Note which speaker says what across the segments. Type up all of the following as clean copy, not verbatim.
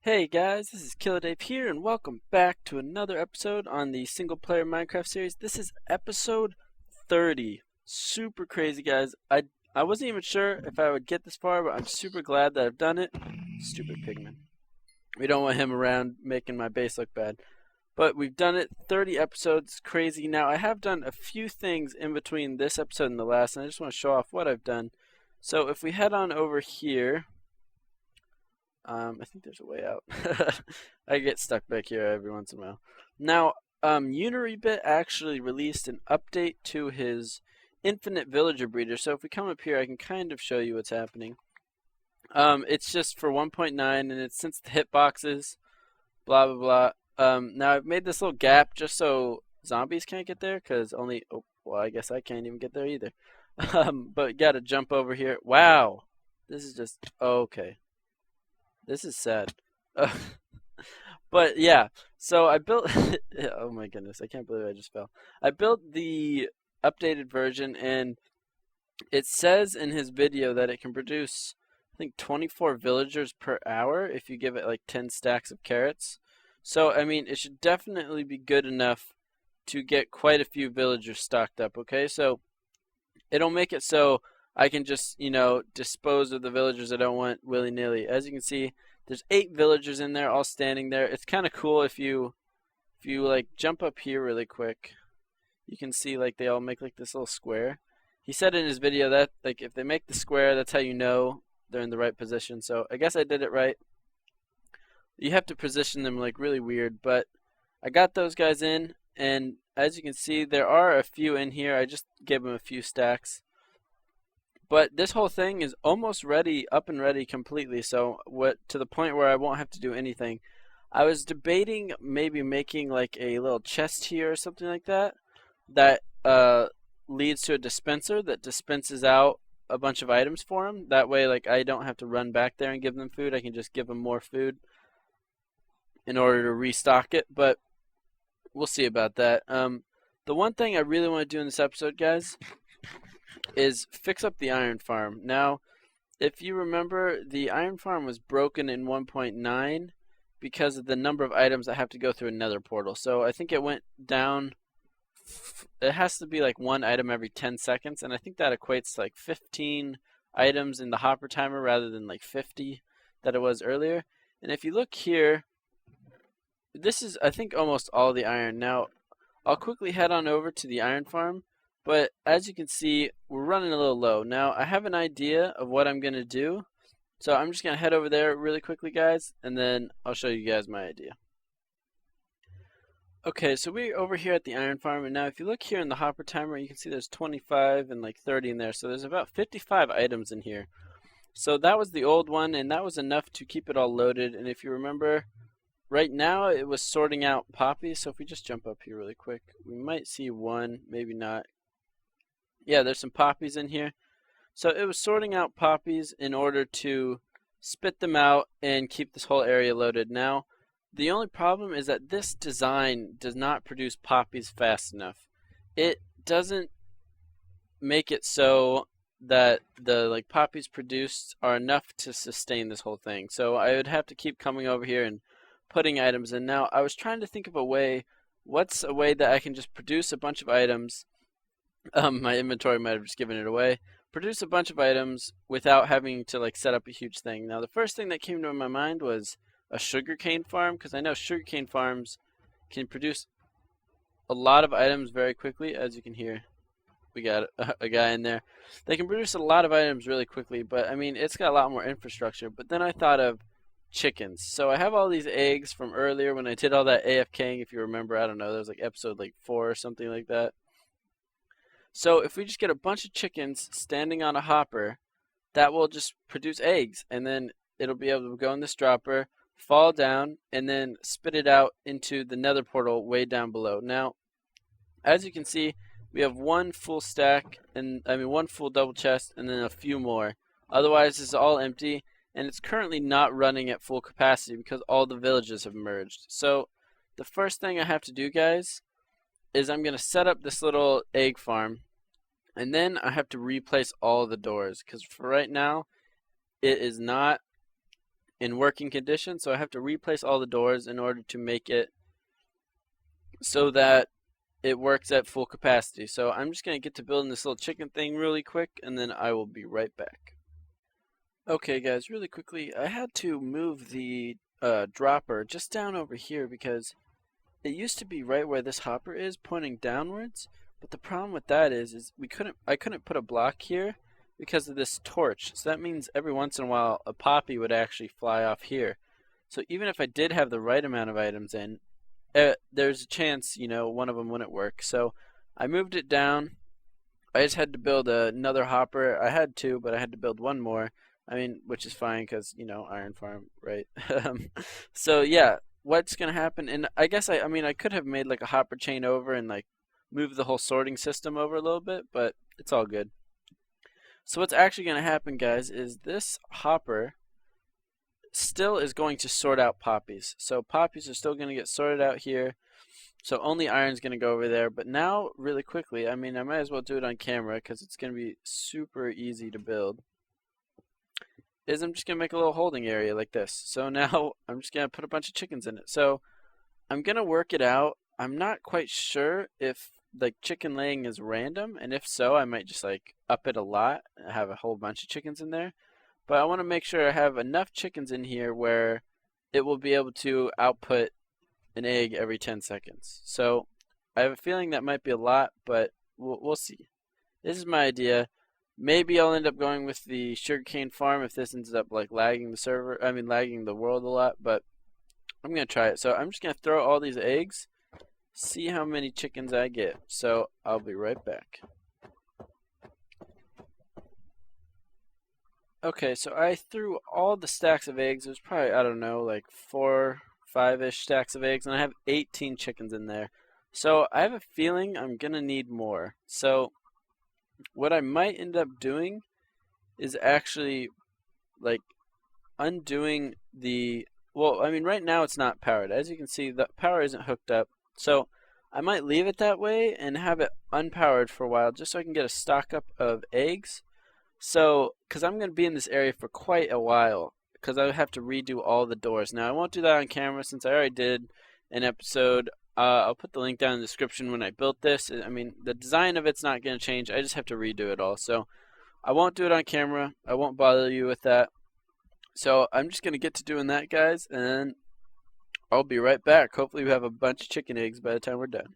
Speaker 1: Hey guys, this is Killadave here, and welcome back to another episode on the single player Minecraft series. This is episode 30. Super crazy, guys. I wasn't even sure if I would get this far, but I'm super glad that I've done it. Stupid pigman. We don't want him around making my base look bad. But we've done it, 30 episodes, crazy. Now, I have done a few things in between this episode and the last, and I just want to show off what I've done. So if we head on over here, I think there's a way out. I get stuck back here every once in a while. Now, Uniribit actually released an update to his infinite villager breeder. So if we come up here, I can kind of show you what's happening. It's just for 1.9, and it's since the hitboxes, blah blah blah. Now I've made this little gap just so zombies can't get there, cause well, I guess I can't even get there either. But gotta jump over here. Wow, this is just okay. This is sad. But yeah, so I built. Oh my goodness, I can't believe I just fell. I built the updated version, and it says in his video that it can produce, I think, 24 villagers per hour if you give it like 10 stacks of carrots. So, I mean, it should definitely be good enough to get quite a few villagers stocked up, okay? So, it'll make it so I can just, dispose of the villagers I don't want willy-nilly. As you can see, there's 8 villagers in there all standing there. It's kind of cool if you like jump up here really quick. You can see like they all make like this little square. He said in his video that like if they make the square, that's how you know they're in the right position. So I guess I did it right. You have to position them like really weird, but I got those guys in, and as you can see, there are a few in here. I just gave them a few stacks. But this whole thing is almost ready, up and ready completely. So to the point where I won't have to do anything. I was debating maybe making like a little chest here or something like that. That leads to a dispenser that dispenses out a bunch of items for them. That way, like I don't have to run back there and give them food. I can just give them more food in order to restock it. But we'll see about that. The one thing I really want to do in this episode, guys, is fix up the iron farm. Now, if you remember, the iron farm was broken in 1.9 because of the number of items that have to go through another portal. So I think it went down. It has to be like one item every 10 seconds, and I think that equates to like 15 items in the hopper timer rather than like 50 that it was earlier. And if you look here, this is, I think, almost all the iron. Now, I'll quickly head on over to the iron farm. But as you can see, we're running a little low. Now, I have an idea of what I'm going to do. So I'm just going to head over there really quickly, guys, and then I'll show you guys my idea. Okay, so we're over here at the iron farm, and now if you look here in the hopper timer, you can see there's 25 and like 30 in there. So there's about 55 items in here. So that was the old one, and that was enough to keep it all loaded. And if you remember, right now it was sorting out poppies. So if we just jump up here really quick, we might see one, maybe not. Yeah, there's some poppies in here. So it was sorting out poppies in order to spit them out and keep this whole area loaded. Now, the only problem is that this design does not produce poppies fast enough. It doesn't make it so that the poppies produced are enough to sustain this whole thing. So I would have to keep coming over here and putting items in. Now, I was trying to think of a way. What's a way that I can just produce a bunch of items? My inventory might have just given it away. Produce a bunch of items without having to like set up a huge thing. Now, the first thing that came to my mind was a sugarcane farm, because I know sugarcane farms can produce a lot of items very quickly. As you can hear, we got a guy in there. They can produce a lot of items really quickly, but I mean, it's got a lot more infrastructure. But then I thought of chickens. So I have all these eggs from earlier when I did all that AFKing, if you remember. I don't know, there was like episode like 4 or something like that. So if we just get a bunch of chickens standing on a hopper, that will just produce eggs, and then it'll be able to go in this dropper, fall down, and then spit it out into the nether portal way down below. Now, as you can see, we have one full stack, one full double chest, and then a few more. Otherwise, it's all empty, and it's currently not running at full capacity because all the villages have merged. So the first thing I have to do, guys, is I'm going to set up this little egg farm, and then I have to replace all the doors, because for right now it is not in working condition, so I have to replace all the doors in order to make it so that it works at full capacity. So I'm just going to get to building this little chicken thing really quick, and then I will be right back. Okay guys, really quickly, I had to move the dropper just down over here because it used to be right where this hopper is, pointing downwards. But the problem with that is I couldn't put a block here because of this torch. So that means every once in a while a poppy would actually fly off here. So even if I did have the right amount of items in, there's a chance, one of them wouldn't work. So I moved it down. I just had to build another hopper. I had two, but I had to build one more. I mean, which is fine because, iron farm, right? So yeah, what's going to happen, and I guess I could have made like a hopper chain over and like move the whole sorting system over a little bit, but it's all good. So what's actually going to happen, guys, is this hopper still is going to sort out poppies. So poppies are still going to get sorted out here. So only iron's going to go over there. But now, really quickly, I might as well do it on camera because it's going to be super easy to build. I'm just going to make a little holding area like this. So now I'm just going to put a bunch of chickens in it. So I'm going to work it out. I'm not quite sure if like chicken laying is random, and if so, I might just like up it a lot and have a whole bunch of chickens in there. But I want to make sure I have enough chickens in here where it will be able to output an egg every 10 seconds. So I have a feeling that might be a lot, but we'll see. This is my idea. Maybe I'll end up going with the sugarcane farm if this ends up like lagging the world a lot, but I'm going to try it. So I'm just going to throw all these eggs, see how many chickens I get. So I'll be right back. Okay, so I threw all the stacks of eggs. There's probably, I don't know, like 4, 5-ish stacks of eggs, and I have 18 chickens in there. So I have a feeling I'm going to need more. So what I might end up doing is actually like undoing the, right now it's not powered. As you can see, the power isn't hooked up. So I might leave it that way and have it unpowered for a while just so I can get a stock up of eggs. So, because I'm going to be in this area for quite a while, because I have to redo all the doors. Now, I won't do that on camera since I already did an episode. I'll put the link down in the description when I built this. The design of it's not going to change. I just have to redo it all. So, I won't do it on camera. I won't bother you with that. So, I'm just going to get to doing that, guys, and then I'll be right back. Hopefully, we have a bunch of chicken eggs by the time we're done.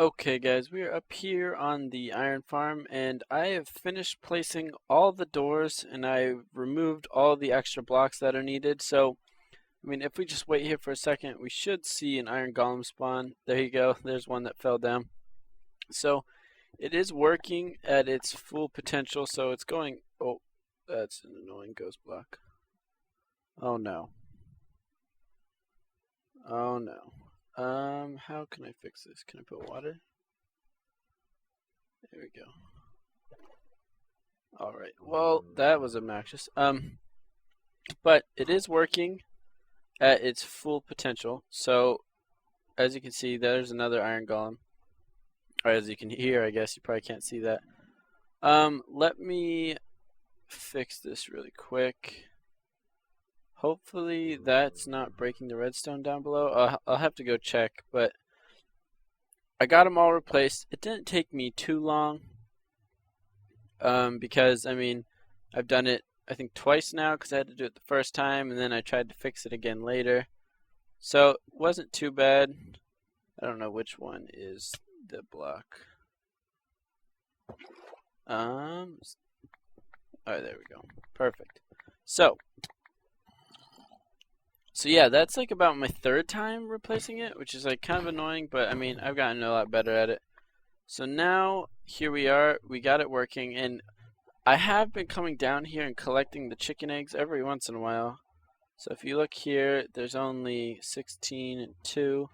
Speaker 1: Okay guys, we are up here on the iron farm and I have finished placing all the doors and I've removed all the extra blocks that are needed. So, if we just wait here for a second, we should see an iron golem spawn. There you go, there's one that fell down. So, it is working at its full potential, so it's going, oh, that's an annoying ghost block. Oh no. Oh no. How can I fix this? Can I put water? There we go. Alright, well, that was obnoxious. But it is working at its full potential. So, as you can see, there's another iron golem. Or as you can hear, I guess, you probably can't see that. Let me fix this really quick. Hopefully that's not breaking the redstone down below. I'll have to go check, but I got them all replaced. It didn't take me too long because, I've done it, I think, twice now because I had to do it the first time, and then I tried to fix it again later. So it wasn't too bad. I don't know which one is the block. Alright, there we go. Perfect. So yeah, that's like about my third time replacing it, which is like kind of annoying, but I've gotten a lot better at it. So now, here we are, we got it working, and I have been coming down here and collecting the chicken eggs every once in a while. So if you look here, there's only 16 and 2,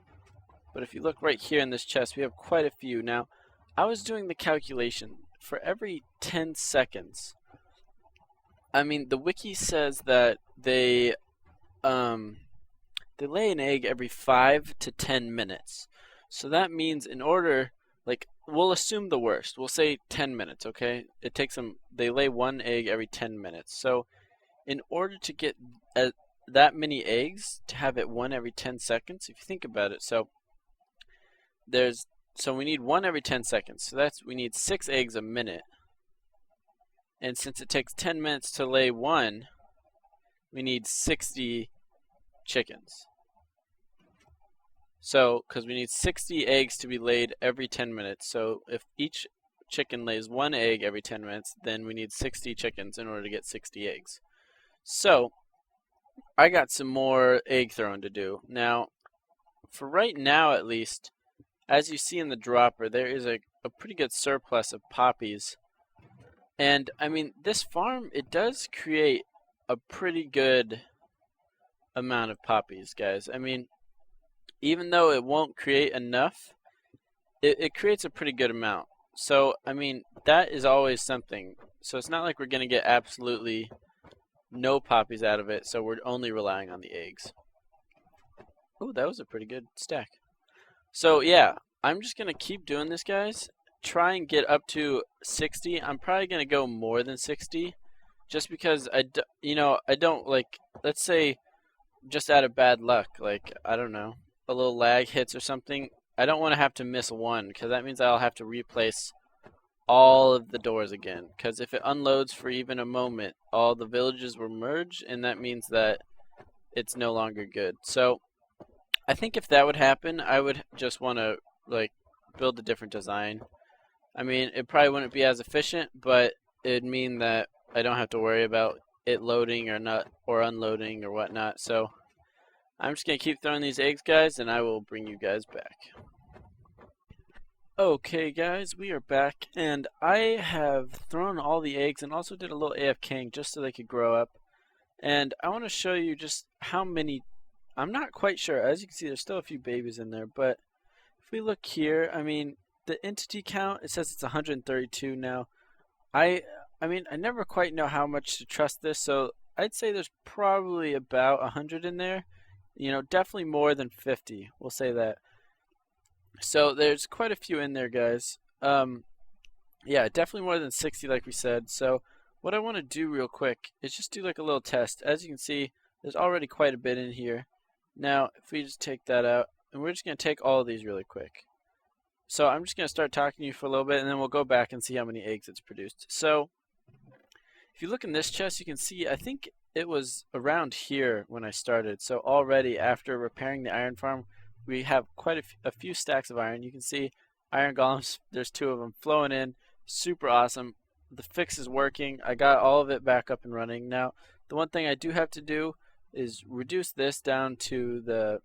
Speaker 1: but if you look right here in this chest, we have quite a few. Now, I was doing the calculation, for every 10 seconds, the wiki says that they lay an egg every 5 to 10 minutes. So that means in order like we'll assume the worst. We'll say 10 minutes, okay? It takes them they lay one egg every 10 minutes. So in order to get that many eggs to have it one every 10 seconds, if you think about it, there's so we need one every 10 seconds. So we need 6 eggs a minute. And since it takes 10 minutes to lay one, we need 60 chickens. So, because we need 60 eggs to be laid every 10 minutes. So if each chicken lays one egg every 10 minutes, then we need 60 chickens in order to get 60 eggs. So I got some more egg throwing to do. Now, for right now at least, as you see in the dropper, there is a pretty good surplus of poppies. And I mean, this farm, it does create a pretty good amount of poppies, guys. I mean, even though it won't create enough, it creates a pretty good amount. So, I mean, that is always something. So it's not like we're going to get absolutely no poppies out of it, so we're only relying on the eggs. Oh, that was a pretty good stack. So, yeah, I'm just going to keep doing this, guys. Try and get up to 60. I'm probably going to go more than 60 just because I don't like, let's say just out of bad luck, like, I don't know, a little lag hits or something. I don't want to have to miss one because that means I'll have to replace all of the doors again, because if it unloads for even a moment, all the villages will merge, and that means that it's no longer good. So I think if that would happen, I would just want to like build a different design. I mean, it probably wouldn't be as efficient, but it'd mean that I don't have to worry about it loading or not, or unloading or whatnot. So I'm just gonna keep throwing these eggs, guys, and I will bring you guys back. Okay, guys, we are back, and I have thrown all the eggs and also did a little AFKing just so they could grow up. And I want to show you just how many. I'm not quite sure. As you can see, there's still a few babies in there, but if we look here, I mean, the entity count, it says it's 132 now. I mean, I never quite know how much to trust this, so I'd say there's probably about 100 in there. You know, definitely more than 50. We'll say that. So there's quite a few in there, guys. Yeah, definitely more than 60 like we said. So what I want to do real quick is just do like a little test. As you can see, there's already quite a bit in here. Now, if we just take that out, and we're just going to take all of these really quick. So I'm just going to start talking to you for a little bit, and then we'll go back and see how many eggs it's produced. So if you look in this chest, you can see, I think it was around here when I started. So already after repairing the iron farm, we have quite a few stacks of iron. You can see iron golems, there's 2 of them flowing in. Super awesome. The fix is working. I got all of it back up and running. Now, the one thing I do have to do is reduce this down to the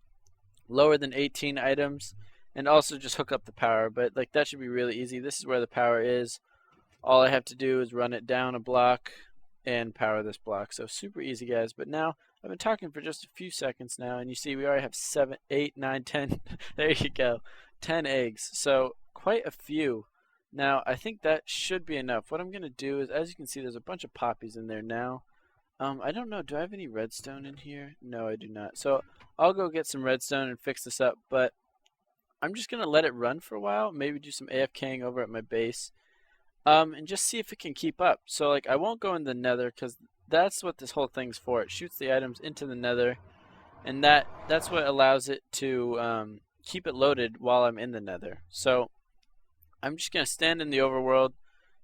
Speaker 1: lower than 18 items and also just hook up the power. But like that should be really easy. This is where the power is. All I have to do is run it down a block and power this block. So super easy, guys. But now I've been talking for just a few seconds now, and you see we already have 7, 8, 9, 10. There you go, 10 eggs. So quite a few. Now I think that should be enough. What I'm gonna do is, as you can see, there's a bunch of poppies in there now. I don't know. Do I have any redstone in here? No, I do not. So I'll go get some redstone and fix this up. But I'm just gonna let it run for a while. Maybe do some AFKing over at my base. And just see if it can keep up. So like I won't go in the nether because that's what this whole thing's for. It shoots the items into the nether, and that's what allows it to keep it loaded while I'm in the nether. So I'm just gonna stand in the overworld,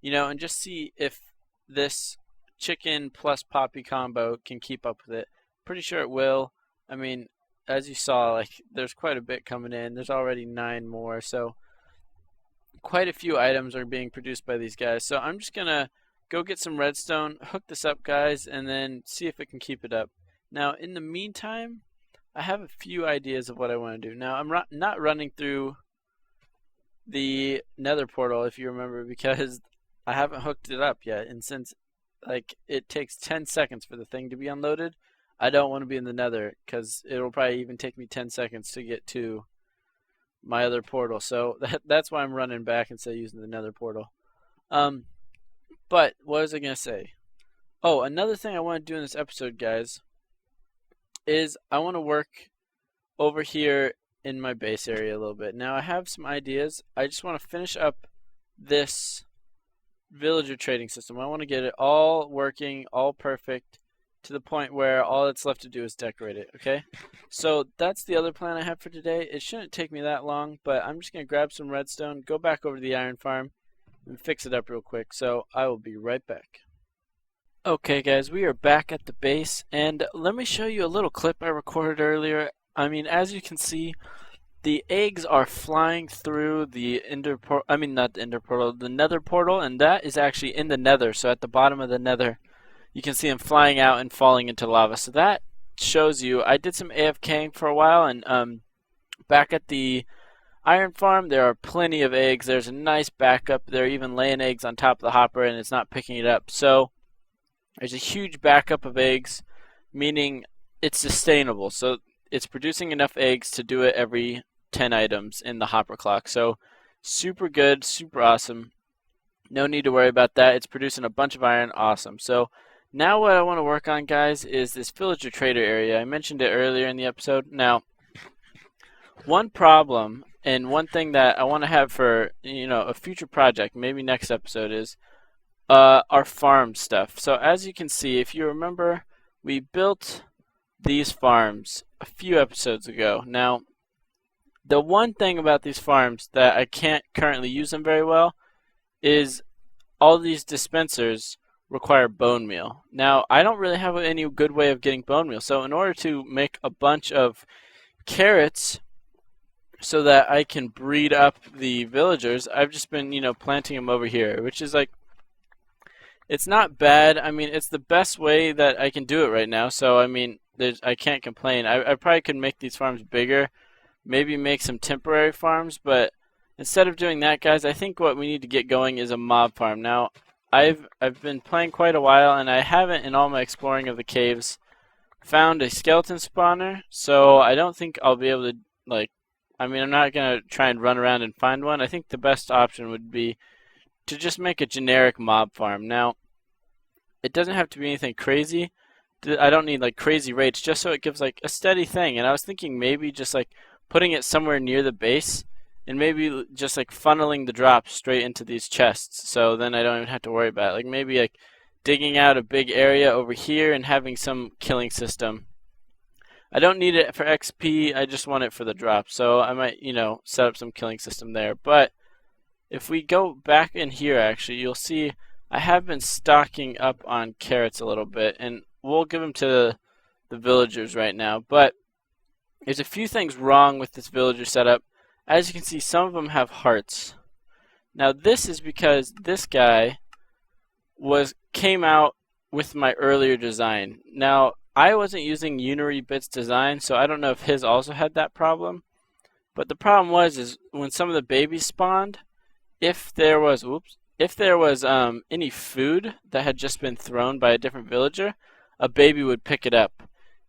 Speaker 1: you know, and just see if this chicken plus poppy combo can keep up with it. Pretty sure it will. I mean, as you saw, like there's quite a bit coming in. There's already 9 more, so quite a few items are being produced by these guys. So I'm just gonna go get some redstone, hook this up, guys, and then see if it can keep it up. Now in the meantime, I have a few ideas of what I want to do. Now I'm not running through the nether portal, if you remember, because I haven't hooked it up yet, and since like it takes 10 seconds for the thing to be unloaded, I don't want to be in the nether because it'll probably even take me 10 seconds to get to my other portal. So that's why I'm running back instead of using the nether portal. But what was I going to say? Oh, another thing I want to do in this episode, guys, is I want to work over here in my base area a little bit. Now I have some ideas. I just want to finish up this villager trading system. I want to get it all working, all perfect, to the point where all that's left to do is decorate it, okay? So that's the other plan I have for today. It shouldn't take me that long, but I'm just going to grab some redstone, go back over to the iron farm, and fix it up real quick. So I will be right back. Okay guys, we are back at the base, and let me show you a little clip I recorded earlier. I mean, as you can see, the eggs are flying through the ender portal, I mean not the ender portal, the nether portal, and that is actually in the nether. So at the bottom of the nether, you can see them flying out and falling into lava. So that shows you, I did some AFKing for a while, and back at the iron farm, there are plenty of eggs. There's a nice backup. They're even laying eggs on top of the hopper, and it's not picking it up. So there's a huge backup of eggs, meaning it's sustainable. So it's producing enough eggs to do it every 10 items in the hopper clock. So super good, super awesome. No need to worry about that. It's producing a bunch of iron. Awesome. So now what I want to work on, guys, is this villager trader area. I mentioned it earlier in the episode. Now, one problem and one thing that I want to have for, a future project, maybe next episode, is our farm stuff. So as you can see, if you remember, we built these farms a few episodes ago. Now, the one thing about these farms that I can't currently use them very well is all these dispensers require bone meal. Now, I don't really have any good way of getting bone meal. So in order to make a bunch of carrots so that I can breed up the villagers, I've just been, planting them over here, which is like, it's not bad. I mean, it's the best way that I can do it right now. So, I mean, I can't complain. I probably could make these farms bigger, maybe make some temporary farms, but instead of doing that, guys, I think what we need to get going is a mob farm. Now, I've been playing quite a while, and I haven't, in all my exploring of the caves, found a skeleton spawner, so I don't think I'll be able to, I'm not going to try and run around and find one. I think the best option would be to just make a generic mob farm. Now, it doesn't have to be anything crazy. I don't need crazy rates, just so it gives a steady thing. And I was thinking maybe just putting it somewhere near the base, and maybe just funneling the drops straight into these chests, so then I don't even have to worry about it. Maybe digging out a big area over here and having some killing system. I don't need it for XP, I just want it for the drop. So I might, set up some killing system there. But if we go back in here, actually, you'll see I have been stocking up on carrots a little bit, and we'll give them to the villagers right now. But there's a few things wrong with this villager setup. As you can see, some of them have hearts. Now this is because this guy came out with my earlier design. Now I wasn't using Unary Bits design, so I don't know if his also had that problem. But the problem is when some of the babies spawned, if there was any food that had just been thrown by a different villager, a baby would pick it up.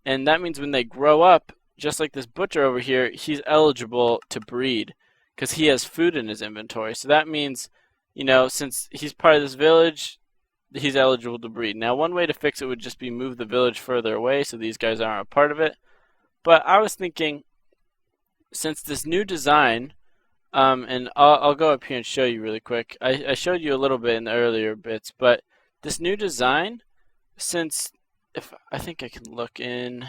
Speaker 1: And that means when they grow up, just like this butcher over here, he's eligible to breed because he has food in his inventory. So that means, since he's part of this village, he's eligible to breed. Now, one way to fix it would just be move the village further away so these guys aren't a part of it. But I was thinking, since this new design, and I'll go up here and show you really quick. I showed you a little bit in the earlier bits, but this new design, I think I can look in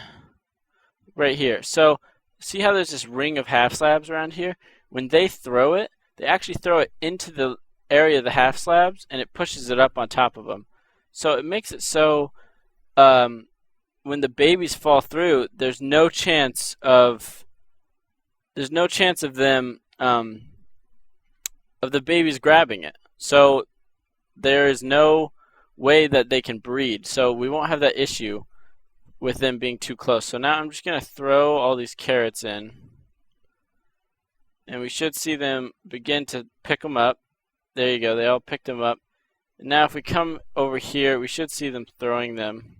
Speaker 1: right here. So see how there's this ring of half slabs around here? When they throw it, they actually throw it into the area of the half slabs, and it pushes it up on top of them. So it makes it so when the babies fall through, there's no chance of them of the babies grabbing it. So there is no way that they can breed. So we won't have that issue with them being too close. So now I'm just going to throw all these carrots in, and we should see them begin to pick them up. There you go, they all picked them up. And now if we come over here, we should see them throwing them.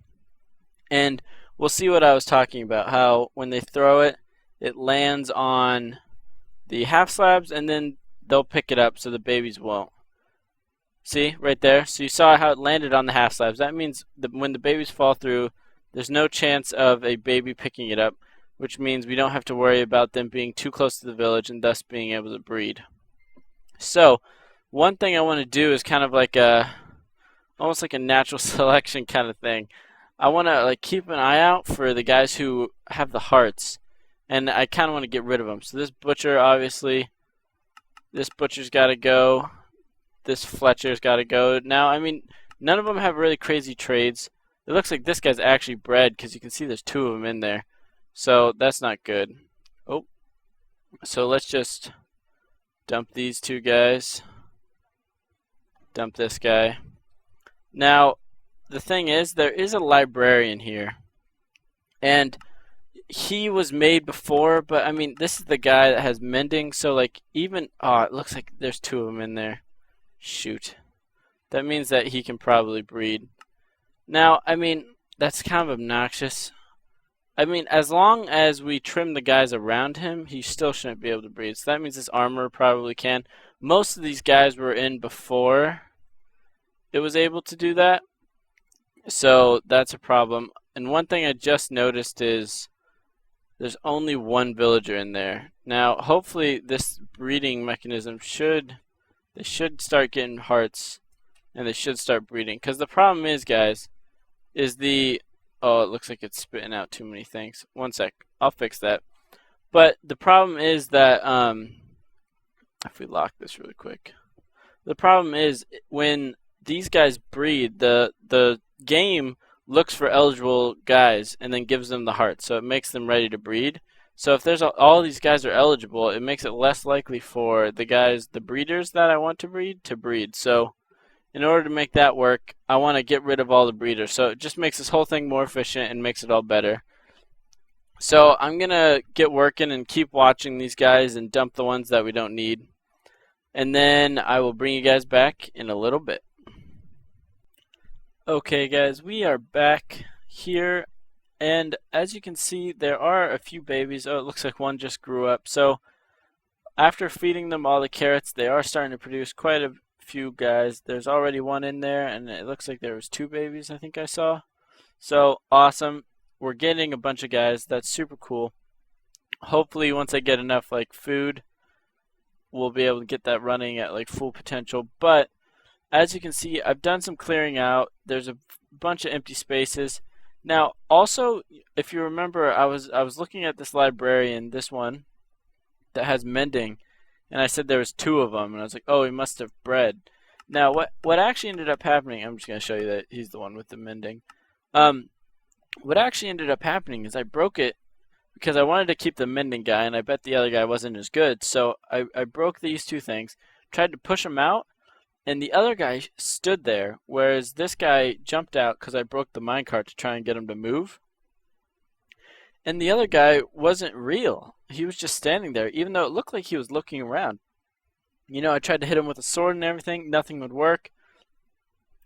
Speaker 1: And we'll see what I was talking about, how when they throw it, it lands on the half slabs, and then they'll pick it up so the babies won't. See, right there? So you saw how it landed on the half slabs. That means that when the babies fall through, there's no chance of a baby picking it up. which means we don't have to worry about them being too close to the village and thus being able to breed. So one thing I want to do is kind of like almost like a natural selection kind of thing. I want to like keep an eye out for the guys who have the hearts, and I kind of want to get rid of them. So this butcher, obviously, this butcher's got to go. This Fletcher's got to go. Now, I mean, none of them have really crazy trades. It looks like this guy's actually bred because you can see there's 2 of them in there. So that's not good. Oh, so let's just dump these 2 guys. Dump this guy. Now, the thing is, there is a librarian here. And he was made before, but I mean, this is the guy that has mending. So like even, oh, it looks like there's 2 of them in there. Shoot. That means that he can probably breed. Now, I mean, that's kind of obnoxious. I mean, as long as we trim the guys around him, he still shouldn't be able to breed. So that means this armor probably can. Most of these guys were in before it was able to do that. So that's a problem. And one thing I just noticed is there's only 1 villager in there. Now, hopefully this breeding mechanism they should start getting hearts, and they should start breeding. Because the problem is, guys, is oh, it looks like it's spitting out too many things. One sec, I'll fix that. But the problem is that, if we lock this really quick, the problem is when these guys breed, the game looks for eligible guys and then gives them the hearts, so it makes them ready to breed. So if there's all these guys are eligible, it makes it less likely for the breeders that I want to breed. So in order to make that work, I want to get rid of all the breeders. So it just makes this whole thing more efficient and makes it all better. So I'm going to get working and keep watching these guys and dump the ones that we don't need. And then I will bring you guys back in a little bit. Okay guys, we are back here, and as you can see there are a few babies. Oh, it looks like one just grew up. So after feeding them all the carrots, they are starting to produce quite a few guys. There's already 1 in there, and it looks like there was 2 babies I think I saw. So awesome, we're getting a bunch of guys. That's super cool. Hopefully once I get enough like food, we'll be able to get that running at like full potential. But as you can see, I've done some clearing out. There's a bunch of empty spaces. Now, also, if you remember, I was looking at this librarian, this one that has mending, and I said there was 2 of them, and I was like, oh, he must have bred. Now, what actually ended up happening, I'm just going to show you that he's the one with the mending. What actually ended up happening is I broke it because I wanted to keep the mending guy, and I bet the other guy wasn't as good. So I broke these 2 things, tried to push him out, and the other guy stood there, whereas this guy jumped out because I broke the minecart to try and get him to move. And the other guy wasn't real. He was just standing there, even though it looked like he was looking around. You know, I tried to hit him with a sword and everything. Nothing would work.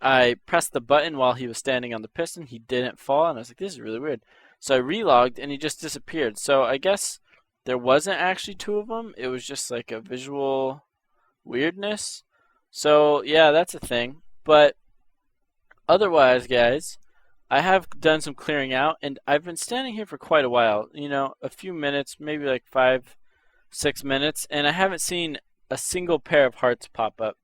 Speaker 1: I pressed the button while he was standing on the piston. He didn't fall, and I was like, this is really weird. So I relogged, and he just disappeared. So I guess there wasn't actually 2 of them. It was just like a visual weirdness. So yeah, that's a thing. But otherwise, guys, I have done some clearing out, and I've been standing here for quite a while. You know, a few minutes, maybe like 5-6 minutes, and I haven't seen a single pair of hearts pop up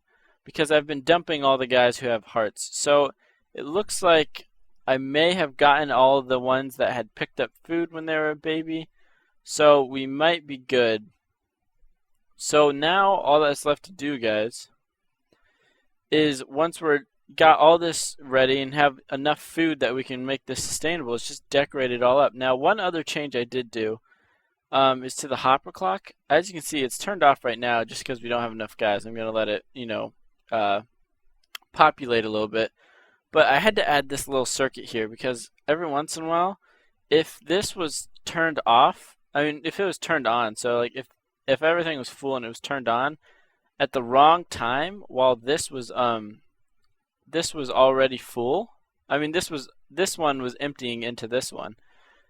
Speaker 1: because I've been dumping all the guys who have hearts. So it looks like I may have gotten all the ones that had picked up food when they were a baby. So we might be good. So now all that's left to do, guys, is once we're got all this ready and have enough food that we can make this sustainable, is just decorate it all up. Now, one other change I did do is to the hopper clock. As you can see, it's turned off right now just because we don't have enough guys. I'm going to let it, populate a little bit. But I had to add this little circuit here because every once in a while, if this was turned off, I mean, if it was turned on, so like if everything was full and it was turned on at the wrong time while this was already full. I mean, this one was emptying into this one.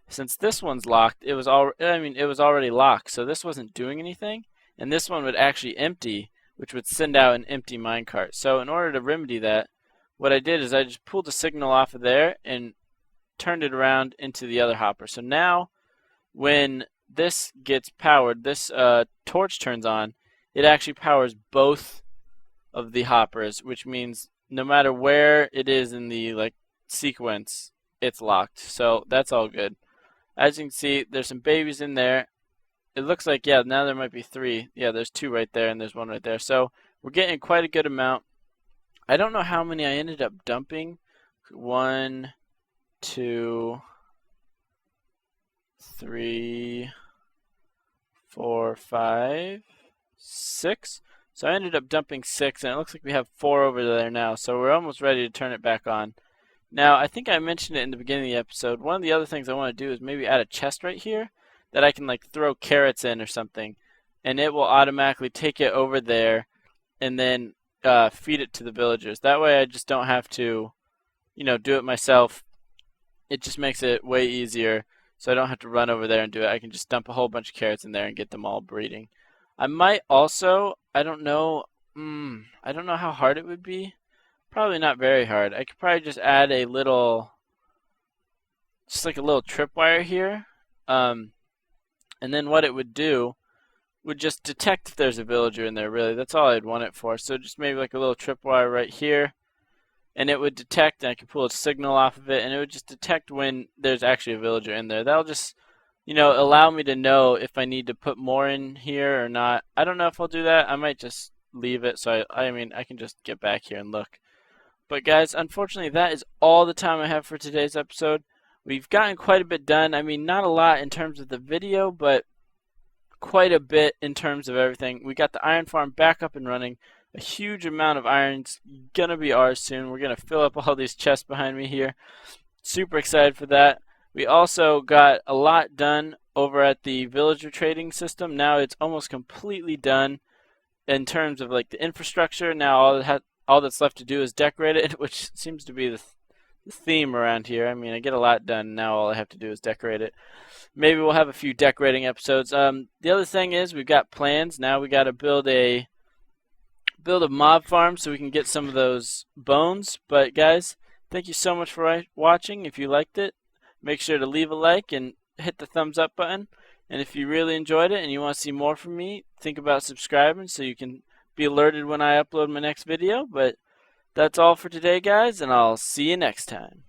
Speaker 1: Since this one's locked, it was already locked, so this wasn't doing anything, and this one would actually empty, which would send out an empty minecart. So in order to remedy that, what I did is I just pulled the signal off of there and turned it around into the other hopper. So now when this gets powered, this torch turns on, it actually powers both of the hoppers, which means no matter where it is in the sequence, it's locked. So that's all good. As you can see, there's some babies in there. It looks like, yeah, now there might be 3. Yeah, there's 2 right there and there's 1 right there. So we're getting quite a good amount. I don't know how many I ended up dumping. 1, 2, 3, 4, 5, 6. So I ended up dumping 6, and it looks like we have 4 over there now. So we're almost ready to turn it back on. Now, I think I mentioned it in the beginning of the episode. One of the other things I want to do is maybe add a chest right here that I can throw carrots in or something, and it will automatically take it over there and then feed it to the villagers. That way I just don't have to, do it myself. It just makes it way easier, so I don't have to run over there and do it. I can just dump a whole bunch of carrots in there and get them all breeding. I might also, I don't know how hard it would be. Probably not very hard. I could probably just add a little tripwire here. And then what it would do would just detect if there's a villager in there, really. That's all I'd want it for. So just maybe a little tripwire right here. And it would detect, and I could pull a signal off of it, and it would just detect when there's actually a villager in there. That'll just, allow me to know if I need to put more in here or not. I don't know if I'll do that. I might just leave it, so I can just get back here and look. But guys, unfortunately, that is all the time I have for today's episode. We've gotten quite a bit done. I mean, not a lot in terms of the video, but quite a bit in terms of everything. We got the iron farm back up and running. A huge amount of iron's gonna be ours soon. We're gonna fill up all these chests behind me here. Super excited for that. We also got a lot done over at the villager trading system. Now it's almost completely done in terms of the infrastructure. Now all that's left to do is decorate it, which seems to be the theme around here. I mean, I get a lot done. Now all I have to do is decorate it. Maybe we'll have a few decorating episodes. The other thing is we've got plans. Now we got to build a mob farm so we can get some of those bones. But guys, thank you so much for watching. If you liked it, make sure to leave a like and hit the thumbs up button. And if you really enjoyed it and you want to see more from me, think about subscribing so you can be alerted when I upload my next video. But that's all for today, guys, and I'll see you next time.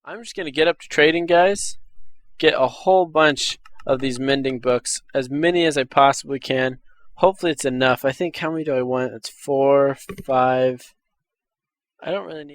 Speaker 1: I'm just going to get up to trading, guys. Get a whole bunch of these mending books, as many as I possibly can. Hopefully it's enough. I think, how many do I want? It's 4, 5. I don't really need